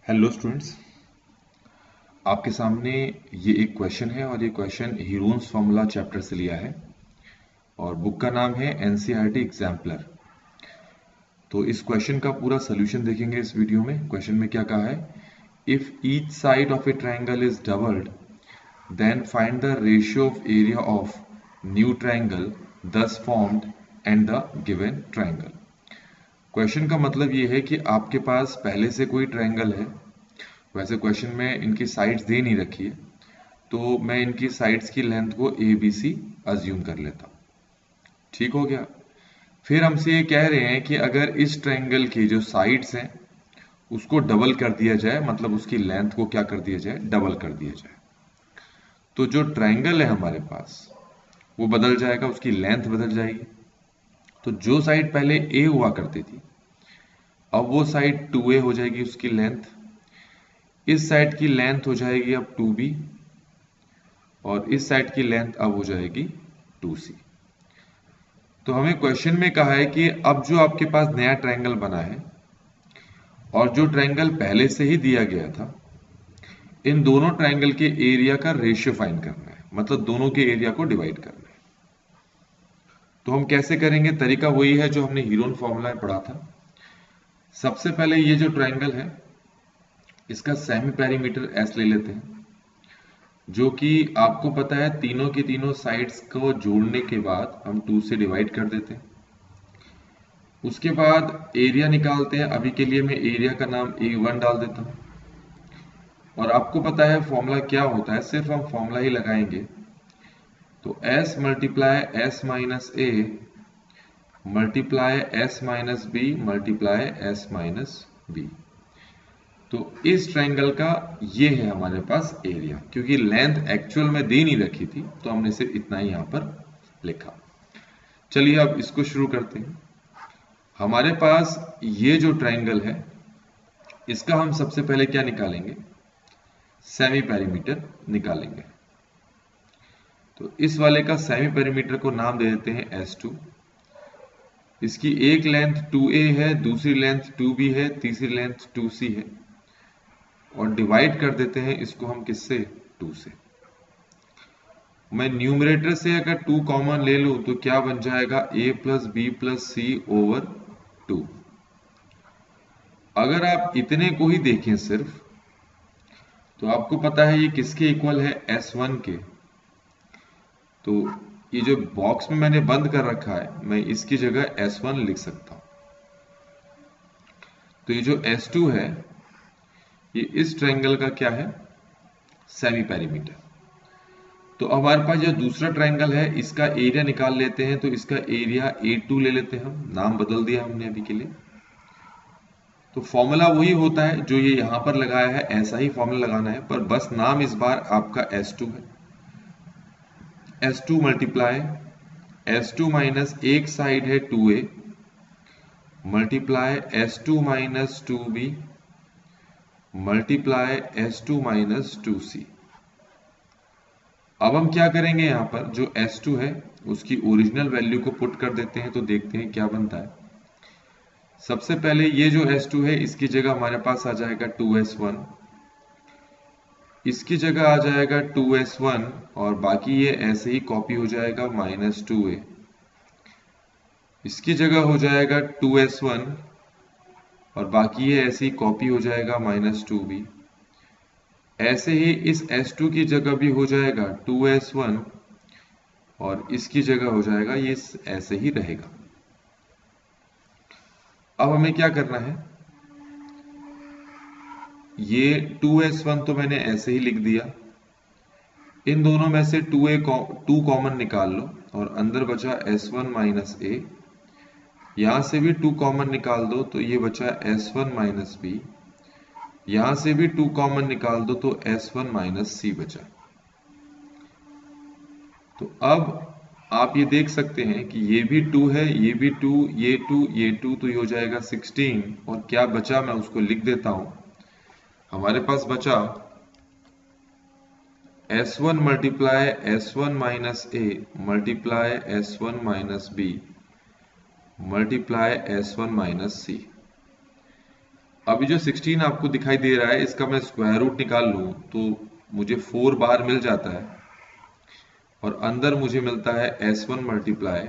Hello students, आपके सामने ये एक क्वेश्चन है और ये क्वेश्चन हीरोन्स फॉर्मूला चैप्टर से लिया है और बुक का नाम है एनसीईआरटी एग्जाम्पलर। तो इस क्वेश्चन का पूरा सोल्यूशन देखेंगे इस वीडियो में। क्वेश्चन में क्या कहा है, if each side of a triangle is doubled then find the ratio of area of new triangle thus formed and the given triangle. Question का मतलब ये है कि आपके पास पहले से कोई ट्रायंगल है। वैसे क्वेश्चन में इनकी साइड्स दे नहीं रखी है, तो मैं इनकी साइड्स की लेंथ को ए बी सी अज्यूम कर लेता हूं। ठीक हो गया। फिर हमसे ये कह रहे हैं कि अगर इस ट्रायंगल की जो साइड्स हैं उसको डबल कर दिया जाए, मतलब उसकी लेंथ को क्या कर दिया जाए, डबल कर दिया जाए, तो जो ट्रायंगल है हमारे पास वो बदल जाएगा, उसकी लेंथ बदल जाएगी। तो जो साइड पहले ए हुआ करती थी अब वो साइड 2a हो जाएगी उसकी लेंथ। इस साइड की लेंथ हो जाएगी अब 2b और इस साइड की लेंथ अब हो जाएगी 2c। तो हमें क्वेश्चन में कहा है कि अब जो आपके पास नया ट्रायंगल बना है और जो ट्रायंगल पहले से ही दिया गया था, इन दोनों ट्रायंगल के एरिया का रेशियो फाइंड करना है, मतलब दोनों के एरिया को डिवाइड करना है। तो हम कैसे करेंगे, तरीका वही है जो हमने हीरोन फॉर्मूला में पढ़ा था। सबसे पहले ये जो ट्रायंगल है इसका सेमी पेरीमीटर एस ले लेते हैं, जो कि आपको पता है तीनों की तीनों साइड्स को जोड़ने के बाद हम 2 से डिवाइड कर देते हैं। उसके बाद एरिया निकालते हैं। अभी के लिए मैं एरिया का नाम A1 डाल देता हूं। और आपको पता है फॉर्मूला क्या होता है, सिर्फ हम फॉर्मूला ही लगाएंगे। तो S multiply S minus A multiply S minus B multiply S minus B। तो इस ट्रायंगल का ये है हमारे पास एरिया। क्योंकि लेंथ एक्चुअल में दे नहीं रखी थी तो हमने सिर्फ इतना ही यहां पर लिखा। चलिए अब इसको शुरू करते हैं। हमारे पास ये जो ट्रायंगल है इसका हम सबसे पहले क्या निकालेंगे, सेमी पेरीमीटर निकालेंगे। तो इस वाले का सेमी पेरीमीटर को नाम दे देते हैं S2। इसकी एक लेंथ 2a है, दूसरी लेंथ 2b है, तीसरी लेंथ 2c है और डिवाइड कर देते हैं इसको हम किससे, 2 से। मैं न्यूमरेटर से अगर 2 कॉमन ले लूं तो क्या बन जाएगा, a plus B plus C over 2। अगर आप इतने को ही देखें सिर्फ, तो आपको पता है ये किसके इक्वल है, S1 के। तो ये जो बॉक्स में मैंने बंद कर रखा है मैं इसकी जगह S1 लिख सकता हूं। तो ये जो S2 है ये इस ट्रायंगल का क्या है, सेमी पेरीमीटर। तो अब हमारे पास जो दूसरा ट्रायंगल है इसका एरिया निकाल लेते हैं। तो इसका एरिया A2 ले लेते हैं, हम नाम बदल दिया हमने अभी के लिए। तो फॉर्मूला वही होता है जो ये यहां पर लगाया है, ऐसा ही फॉर्मूला लगाना है, पर बस नाम इस बार आपका S2 है। S2 मल्टीप्लाई S2 माइनस एक साइड है 2a multiply S2 minus 2b multiply S2 minus 2c। अब हम क्या करेंगे, यहां पर जो S2 है उसकी ओरिजिनल वैल्यू को पुट कर देते हैं, तो देखते हैं क्या बनता है। सबसे पहले ये जो S2 है इसकी जगह हमारे पास आ जाएगा 2S1, इसकी जगह आ जाएगा 2S1 और बाकी ये ऐसे ही कॉपी हो जाएगा माइनस 2a। इसकी जगह हो जाएगा 2S1 और बाकी ये ऐसे ही कॉपी हो जाएगा माइनस 2b। ऐसे ही इस S2 की जगह भी हो जाएगा 2S1 और इसकी जगह हो जाएगा, ये ऐसे ही रहेगा। अब हमें क्या करना है, ये 2S1 तो मैंने ऐसे ही लिख दिया। इन दोनों में से 2 कॉमन निकाल लो और अंदर बचा S1 माइनस a। यहां से भी 2 कॉमन निकाल दो तो ये बचा S1 माइनस b। यहां से भी 2 कॉमन निकाल दो तो S1 माइनस c बचा। तो अब आप ये देख सकते हैं कि ये भी 2 है, ये भी 2, ये 2, ये 2, तो ये हो जाएगा 16। और क्या बचा मैं उसको लिख देता हूं। हमारे पास बचा S1 multiply S1 minus a multiply S1 minus b multiply S1 minus c। अभी जो 16 आपको दिखाई दे रहा है इसका मैं स्क्वायर रूट निकाल लूं तो मुझे 4 बाहर मिल जाता है और अंदर मुझे मिलता है S1 multiply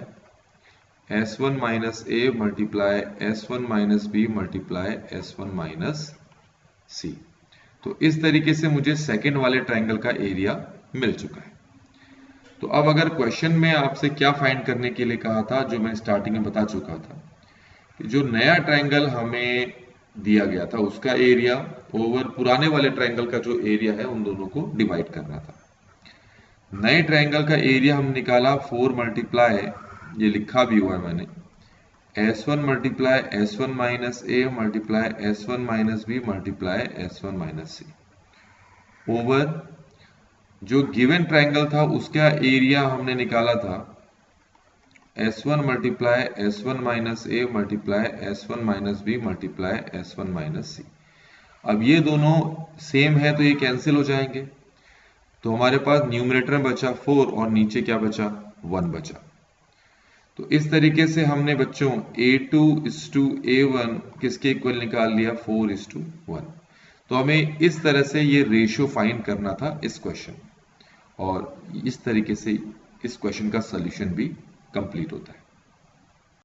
S1 minus A multiply S1 minus B multiply S1 minus C. तो इस तरीके से मुझे सेकंड वाले ट्रायंगल का एरिया मिल चुका है। तो अब अगर क्वेश्चन में आपसे क्या फाइंड करने के लिए कहा था, जो मैं स्टार्टिंग में बता चुका था कि जो नया ट्रायंगल हमें दिया गया था उसका एरिया ओवर पुराने वाले ट्रायंगल का जो एरिया है उन दोनों को डिवाइड करना था। नए ट्रायंगल का एरिया हम निकाला 4 मल्टीप्लाई, ये लिखा भी हुआ है मैंने, S1 multiply S1 minus A multiply S1 minus B multiply S1 minus C over जो गिवन ट्रायंगल था उसका एरिया हमने निकाला था S1 multiply S1 minus A multiply S1 minus B multiply S1 minus C. अब ये दोनों सेम है तो ये कैंसिल हो जाएंगे, तो हमारे पास न्यूमरेटर में बचा 4 और नीचे क्या बचा, 1 बचा। तो इस तरीके से हमने बच्चों A2:A1 किसके इक्वल निकाल लिया, 4:1। तो हमें इस तरह से ये रेशियो फाइंड करना था इस क्वेश्चन, और इस तरीके से इस क्वेश्चन का सॉल्यूशन भी कंप्लीट होता है।